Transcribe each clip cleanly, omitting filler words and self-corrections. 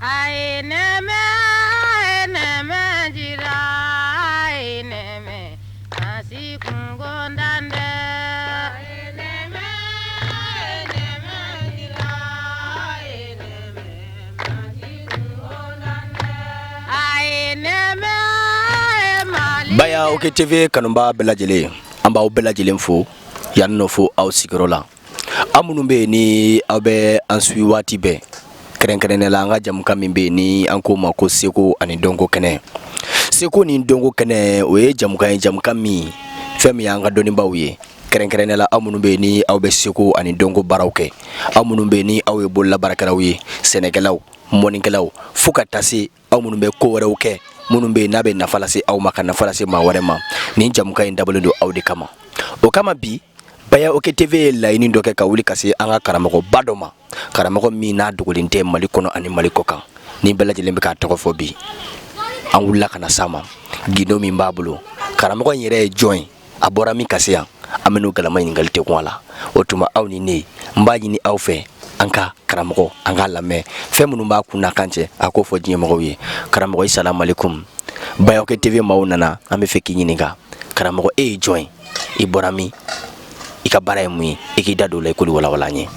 Ay neme jira ay neme nasi kungondande ay neme jira ay neme nasi kungondande ay neme mali Baya OK TV kanumba belajele amba o belajele fo yanno fo aw sigirola amunu be ni abe ansui wati be keren la nga jam kam be ni anko mako seko ani dongo kene seko ni dongo kene o ye jam kam mi femi yanga doni bawye keren la amunu be ni aw be seko ani dongo barawke amunu be ni aw ye bolla barakarawi senegalaw moninkelaw fuka tasi amunu be ko warawke munun be nabe nafalase aw maka nafalase ma warema ni jamuka indabulundo awdi kama o kama bi Baya OK TV la ini ndoke ka wuli kasi anga karamako badoma karamako mi na dugulinte mali kono ani mali kokan ni bela jelembe ka toko bi an wula kana sama gido mi mbabulu karamako yere join abora mi kasi ya amenu galama ingalte kwala otuma aw ni ne mbaji ni aw fe anka karamako anga lame femunu ba kuna kanche akofo jinyemo wi karamako assalamu alaikum Baya OK TV maunana ambe feki nyininga karamako join iborami ikabara yemwi ikidadu la ikuli wala nye.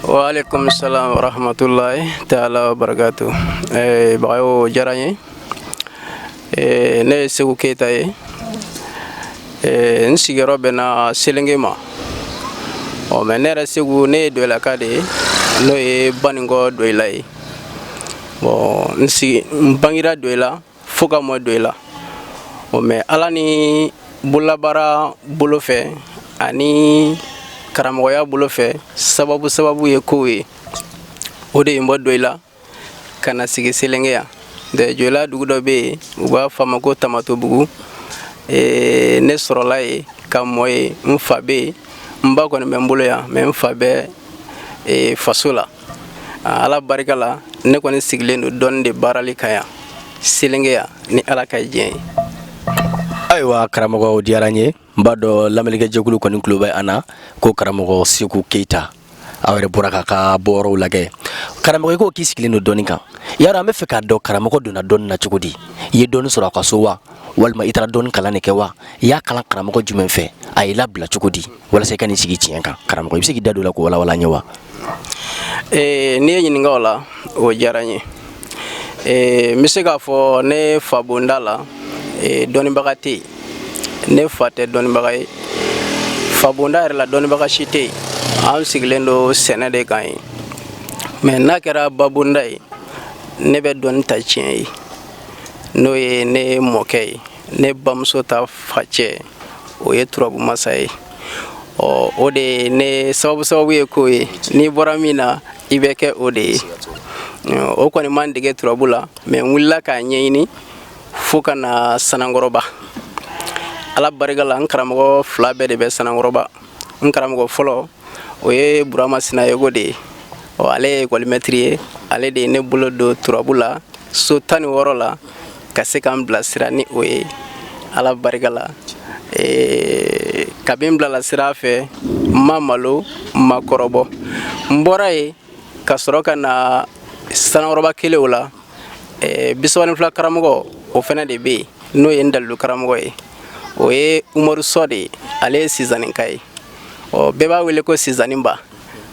Wa alaikum salam wa rahmatullahi ta'ala wa barakatuh. Bayo jaranye ne Seku Keita nsigero bena selengema o menera Seku ne do la kade no e baningo do ilai bo nsi bangira do la foka mo do la o me alani bulabara bulofe ani karamoya bulofe sababu ye kowe ode imbo doila kana sigi selengeya de jola dugudo be uba famako tamato bugu ne sorolaye kamoye mfabe mbako ne membulo ya memfabe fasola ala barikala ne ko ne siglendo donde barali kaya selengeya ni ala kayje Aywa karamogo diaranye mbado lamelike jegulu ko nin kluba ana ko karamogo Seku Keita awere buraka ka boro lage karamogo ko kisikilino donika yara ambe feka do karamogo dona don na chukudi ye don sura ka sowa walma itara don kala ne kewa ya kala karamogo jumen fe ay labla chukudi wala se kan sigi cienka karamogo bisigi dadu la ko wala nyewa ne nyinga wala o jaranye misega fo ne fabundala doni bagati ne fate doni bagay fabunda la doni bagashite am siglendo senade kay mais nakera babunda ne be don tachien no ye ne mokay ne bamso ta fache o ye trobu masay o de ne sababu ye koy ni boramina ibeke ode o ko ni mandige trobula mais wulla ka nyini fuka na sanangoroba ala barigala nkaramogo flabe de be sanangoroba nkaramogo folo oye burama sina yegode o ale kolmetrie ale de ne bulo do turabula so tani worola kasekam blasirani oye ala barigala kabim bla la sirafe mamalo makorobo mboraye kasoroka na sanangoroba keleula biswani fla karamogo o fena de be no yendalu karamogo o ye Umaru Sode ale season kai o beba wele ko season ba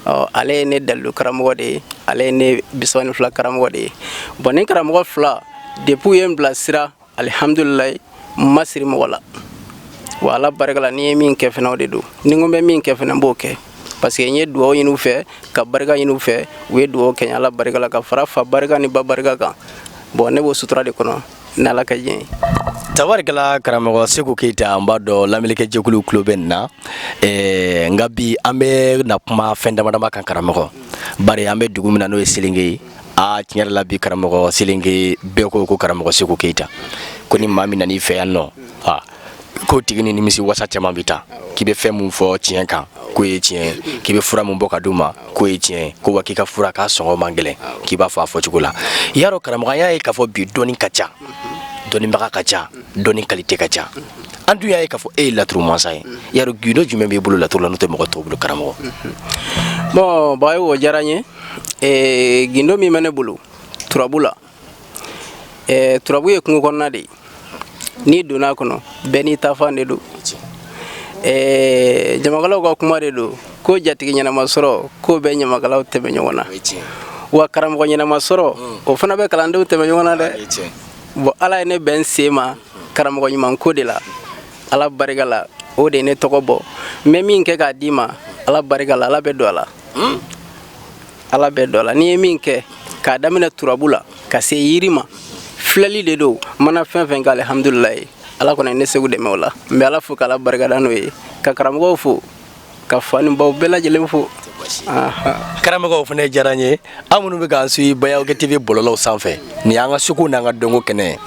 o ale ne dalu karamogo de ale ne biswani fla karamogo de bonin karamogo fla depuis en blasira alhamdulillah masri mo wala baragala ni min ke fena de do ni ngombe min ke fena boke parce que nye duo yinu fe ka barga yinu fe we duo ke ala baragala ka fara fa barga ni ba barga ka bon ne bo sutura de kono nala ka jen tabarikala karamogo Seku Keita mbado lamelike jegulu kluben na ngabi ambe na kuma fenda madama kan karamogo bari ambe dugumina no silingi a tinyara labi karamogo silingi beko ko karamogo Seku Keita koni mami nani fe yanno ko tigini ni misi wasate mambita kibe femu fo tienka ko ye tien kibe fura mun boka duma ko ye tien ko wakika fura ka songo mangele kiba fa fo chukula yaro karamogo ya ka fo bi doni kacha doni mbaka kacha doni qualité kacha andu ya ka fo la tru masay yaro gido jume be bulu la tru la note mo ko to bulu karamogo bon bayo jaranye gindo min bɛ ne bolo turabu la turabu ye kungo kɔnɔna de ye n'i donna a kɔnɔ bɛɛ n'i ta fan de don ɲamakalaw ka kuma de don ko jatigi ɲɛnama sɔrɔ ko bɛɛ ɲamakalaw tɛmɛ ɲɔgɔn na wa karamɔgɔ ɲɛnama sɔrɔ o fana bɛ kalandenw tɛmɛ ɲɔgɔn na dɛ bon ala ye ne bɛn sen ma karamɔgɔ ɲuman ko de la ala barika la o de ye ne tɔgɔ bɔ n bɛ min kɛ k'a d'i ma ala barika la ala bɛ don a la ala bɛ don a la n'i ye min kɛ k'a daminɛ turabu la ka se yiri ma filɛli de don mana fɛn fɛn kɛ alihamudulilayi ala kɔni ye ne segu dɛmɛ o la n bɛ ala fo k'ala barikada n'o ye ka karamɔgɔw fo ka fa ni baw bɛɛ lajɛlen fo karamɔgɔw fana diyara n ye an minnu bɛ k'an suit Bayawkɛ TV bɔlɔlɔw sanfɛ nin y'an ka seko n'an ka dɔnko kɛnɛ ye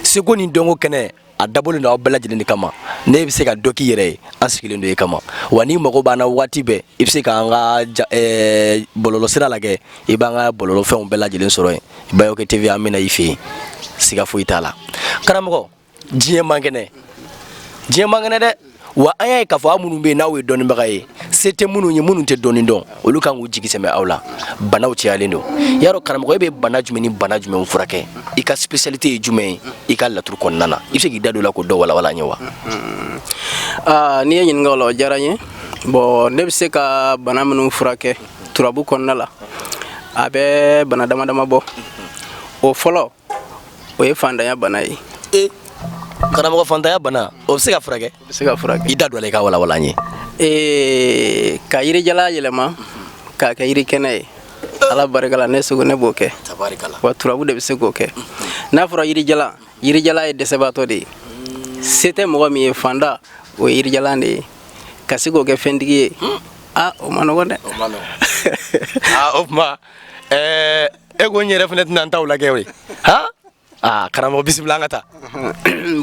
seko ni dɔnko kɛnɛ a dabɔlen don aw bɛɛ lajɛlen de kama ne bɛ se ka dɔ k'i yɛrɛ ye an sigilen don e kama wa n'i mago b'an na waati bɛɛ i bɛ se k'an ka bɔlɔlɔ sira lajɛ i b'an ka bɔlɔlɔ fɛnw bɛɛ lajɛlen sɔrɔ yen Bayawkɛ TV an bɛna i fɛ yen siga foyi t'a la karamɔgɔ diɲɛ man kɛnɛ dɛ wa an y'a ye k'a fɔ aw minnu bɛ yen n'aw ye dɔnnibaga ye se tɛ minnu ye minnu tɛ dɔnni dɔn olu kan k'u jigi sɛmɛ aw la banaw cayalen don yarɔ karamɔgɔ e bɛ bana jumɛn ni bana jumɛnw furakɛ i ka spécialité ye jumɛn ye i ka laturu kɔnɔna na i bɛ se k'i da don o la k'o dɔ walawala an ye wa. n'i ye ɲininka o la o diyara n ye bon ne bɛ se ka bana minnu furakɛ turabu kɔnɔna la a bɛ bana dama dama bɔ o fɔlɔ o ye fantanya bana ye. karamɔgɔ fantanya bana o bɛ se ka furakɛ. o bɛ se ka furakɛ. i da don a la i ka walawala an ye. ka yirijala yɛlɛma k'a kɛ yiri kɛnɛ ye ala barika la ne seko ne b'o kɛ wa turabu de bɛ se k'o kɛ n'a fɔra yirijala ye dɛsɛbaatɔ de ye se tɛ mɔgɔ min ye fanda o ye yirijalan de ye ka se k'o kɛ fɛntigi ye o ma nɔgɔn dɛ. o tuma e ko n yɛrɛ fana tɛna n taw lajɛ o ye karamɔgɔ bisimila an ka taa.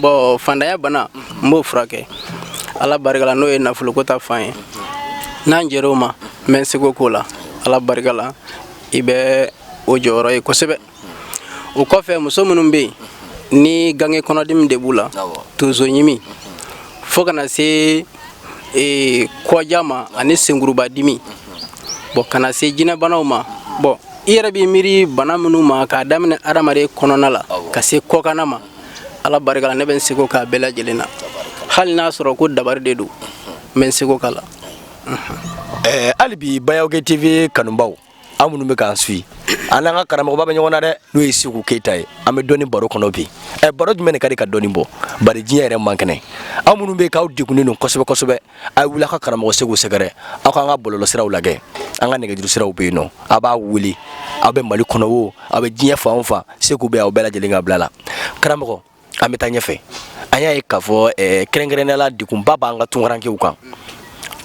bon fantanya bana n b'o furakɛ ala barika la n'o ye nafoloko ta fan ye n'an jɛr'o ma n bɛ n seko k'o la ala barika la i bɛ o jɔyɔrɔ ye kosɛbɛ o kɔfɛ muso minnu bɛ yen ni gange kɔnɔdimi de b'u la tonso ɲimi fo kana se kɔja ma ani senkuruba dimi bon kana se jinɛbanaw ma bon i yɛrɛ b'i miiri bana minnu ma k'a daminɛ adamaden kɔnɔna la ka se kɔkanna ma ala barika la ne bɛ n seko k'a bɛɛ lajɛlen na hali n'a sɔrɔ ko dabari de don n bɛ n seko k'a la. hali bi Bayawkɛ TV kanubaw an minnu bɛ k'an suit an n'an ka karamɔgɔba bɛ ɲɔgɔn na dɛ n'o ye Seku Keyita ye an bɛ dɔnni baro kɔnɔ bi baro jumɛn de ka di ka dɔnni bɔ bari diɲɛ yɛrɛ man kɛnɛ aw minnu bɛ yen k'aw degunnen don kosɛbɛ kosɛbɛ a ye wuli aw ka karamɔgɔ Seku sɛgɛrɛ aw k'an ka bɔlɔlɔ siraw lajɛ an ka nɛgɛjuru siraw bɛ yen nɔ a b'a wuli aw bɛ Mali kɔnɔ o aw bɛ diɲɛ fan o fan Seku bɛ aw bɛɛ lajɛlen ka bila la karamɔgɔ an bɛ taa ɲɛfɛ an y'a ye k'a fɔ kɛrɛnkɛrɛnnenya la degunba b'an ka tunkarankew kan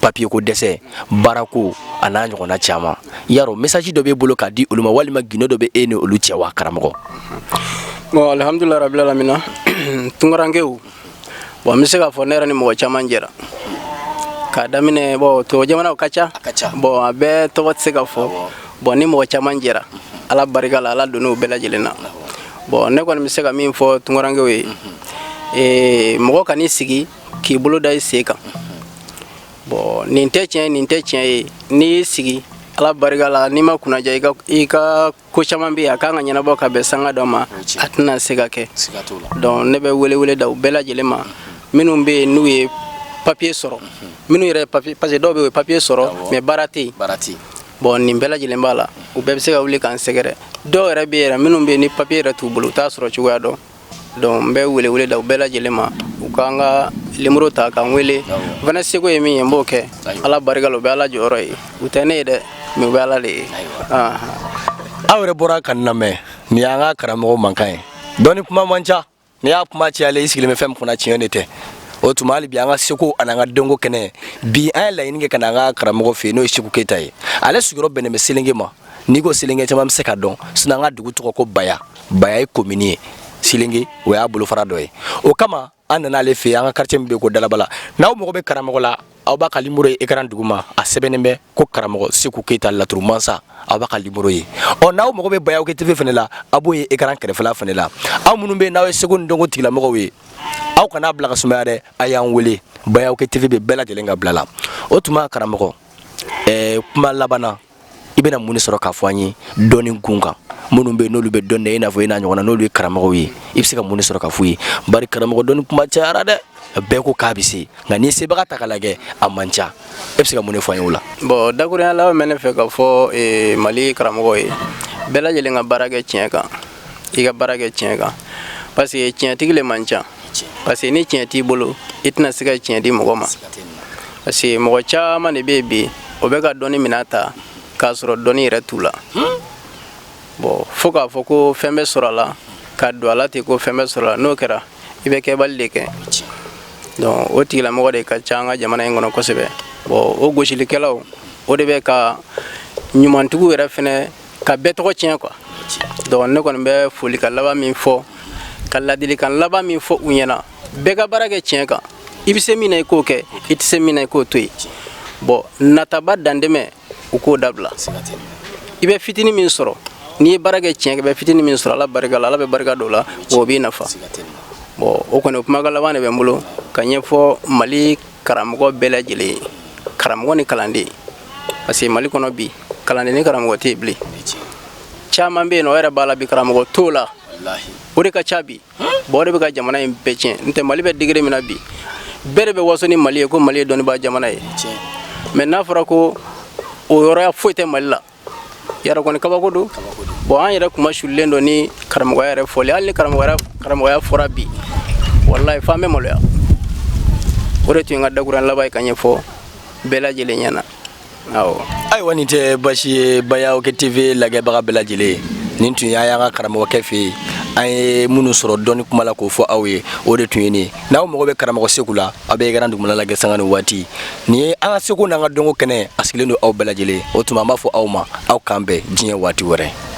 papier ko dɛsɛ baarako a n'a ɲɔgɔnna caman yarɔ message dɔ b'e bolo k'a di olu ma walima gindo dɔ bɛ e ni olu cɛ wa karamɔgɔ. bon alhamdulilayi rabil alamina tunkarankew bon n bɛ se k'a fɔ ne yɛrɛ ni mɔgɔ caman jɛra k'a daminɛ bon tubabu jamanaw ka ca bon a bɛɛ tɔgɔ tɛ se ka fɔ bon ni mɔgɔ caman jɛra ala barika la ala donn'o bɛɛ lajɛlen na bon ne kɔni bɛ se ka min fɔ tunkarankew ye mɔgɔ kan'i sigi k'i bolo da i sen kan bon nin tɛ tiɲɛ ye n'i y'i sigi ala barika la n'i ma kunnaja i ka ko caman bɛ yen a kan ka ɲɛnabɔ ka bɛn sanga dɔ ma a tɛna se ka kɛ donc ne bɛ wele da u bɛɛ lajɛlen ma minnu bɛ yen n'u ye papier sɔrɔ minnu yɛrɛ papier parce que dɔw bɛ yen u ye papier sɔrɔ mais baara tɛ yen bon nin bɛɛ lajɛlen b'a la u bɛɛ bɛ se ka wuli k'an sɛgɛrɛ dɔw yɛrɛ bɛ yen minnu bɛ yen ni papier yɛrɛ t'u bolo u t'a sɔrɔ cogoya dɔn donc n bɛ wele da u bɛɛ lajɛlen ma u k'an ka lemuru ta k'an wele o fana seko ye min ye n b'o kɛ ala barika la u bɛ ala jɔyɔrɔ ye u tɛ ne ye dɛ mais u bɛ ala de ye. aw yɛrɛ bɔra ka nin lamɛn nin y'an ka karamɔgɔ mankan ye dɔnni kuma man ca n'i y'a kuma cayalen i sigilen bɛ fɛn min kunna tiɲɛ de tɛ o tuma hali bi an ka seko ani an ka dɔnko kɛnɛ bi an ye laɲini kɛ ka na an ka karamɔgɔ fɛ yen n'o ye Seku Keyita ye ale sigiyɔrɔ bɛnnen bɛ Selenge ma n'i ko Selenge caman bɛ se ka dɔn sinon an ka dugu tɔgɔ ko Baya ye commune ye Selenge o y'a bolofara dɔ ye o kama an nana ale fɛ yen an ka quartier min bɛ yen ko Dalabala n'aw mago bɛ karamɔgɔ la aw b'a ka numéro ye écran duguma a sɛbɛnnen bɛ ko karamɔgɔ Seku Keyita laturu mansa aw b'a ka numéro ye n'aw mago bɛ Bayawkɛ TV fana la a b'o ye écran kɛrɛfɛla fana la aw minnu bɛ yen n'aw ye seko ni dɔnko tigilamɔgɔw ye aw kana bila ka sumaya dɛ a y'an wele Bayawkɛ TV bɛ bɛɛ lajɛlen ka bila la o tuma karamɔgɔ kuma laban na i bɛna mun de sɔrɔ k'a fɔ an ye dɔɔni gun kan minnu bɛ n'olu bɛ dɔn dɛ i n'a fɔ i n'a ɲɔgɔnna n'olu ye karamɔgɔw ye i bɛ se ka mun de sɔrɔ k'a f'u ye bari karamɔgɔ dɔɔni kuma cayara dɛ bɛɛ ko k'a bɛ se nka n'i sebaga ta k'a lajɛ a man ca e bɛ se ka mun de fɔ an ye o la. bon dakurunya laban bɛ ne fɛ ka fɔ mali karamɔgɔ ye bɛɛ lajɛlen ka baara kɛ tiɲɛ kan i ka baara kɛ tiɲɛ kan parce que tiɲɛtigi le man ca parce que ni tiɲɛ t'i bolo i tɛna se ka tiɲɛ di mɔgɔ ma parce que mɔgɔ caman de bɛ yen bi o bɛ ka dɔnni minɛ ta k'a sɔrɔ dɔnni yɛrɛ t'u la bon fo k'a fɔ ko fɛn bɛ sɔrɔ a la ka don a la ten ko fɛn bɛ sɔrɔ a la n'o kɛra i bɛ kɛbali de kɛ donc o tigilamɔgɔ de ka ca an ka jamana in kɔnɔ kosɛbɛ bon o gosilikɛlaw o de bɛ ka ɲumantigiw yɛrɛ fɛnɛ ka bɛɛ tɔgɔ tiɲɛ quoi donc ne kɔni bɛ foli ka laban min fɔ ka ladilikan laban min fɔ u ɲɛna bɛɛ ka baara kɛ tiɲɛ kan i bɛ se min na i k'o kɛ i tɛ se min na i k'o to yen bon nataba dantɛmɛ u k'o dabila i bɛ fitinin min sɔrɔ n'i ye baara kɛ tiɲɛ kan i bɛ fitinin min sɔrɔ ala barika la ala bɛ barika don o la o b'i nafa bon o kɔni kumakan laban de bɛ n bolo ka ɲɛfɔ mali karamɔgɔ bɛɛ lajɛlen ye karamɔgɔ ni kalanden parce que mali kɔnɔ bi kalanden ni karamɔgɔ tɛ yen bilen caman bɛ yen nɔ o yɛrɛ b'a la bi karamɔgɔ t'o la o de ka ca bi bon o de bɛ ka jamana in bɛɛ tiɲɛ n tɛ mali bɛ degré min na bi bɛɛ de bɛ waso ni mali ye ko mali ye dɔnnibaa jamana ye mais n'a fɔra ko o yɔrɔya foyi tɛ mali la yɛrɛ kɔni kabako don bon an yɛrɛ kuma sulilen don ni karamɔgɔya yɛrɛ fɔli hali ni karamɔgɔya fɔra bi wallahi f'an bɛ maloya o de tun ye n ka dakuruya laban ye ka ɲɛfɔ bɛɛ lajɛlen ɲɛna awɔ. ayiwa nin tɛ basi ye Bayaho TV lagɛbaga bɛɛ lajɛlen nin tun ye an ka karamɔgɔkɛ fɛ yen an ye minnu sɔrɔ dɔnni kuma la k'o fɔ aw ye o de tun ye nin ye n'aw mago bɛ karamɔgɔ Seku la aw bɛ Ekaran dugumana lagɛ sanga ni waati nin ye an ka Seku n'an ka dɔnko kɛnɛ a sigilen don aw bɛɛ lajɛlen o tuma an b'a fɔ aw ma aw k'an bɛn diɲɛ waati wɛrɛ.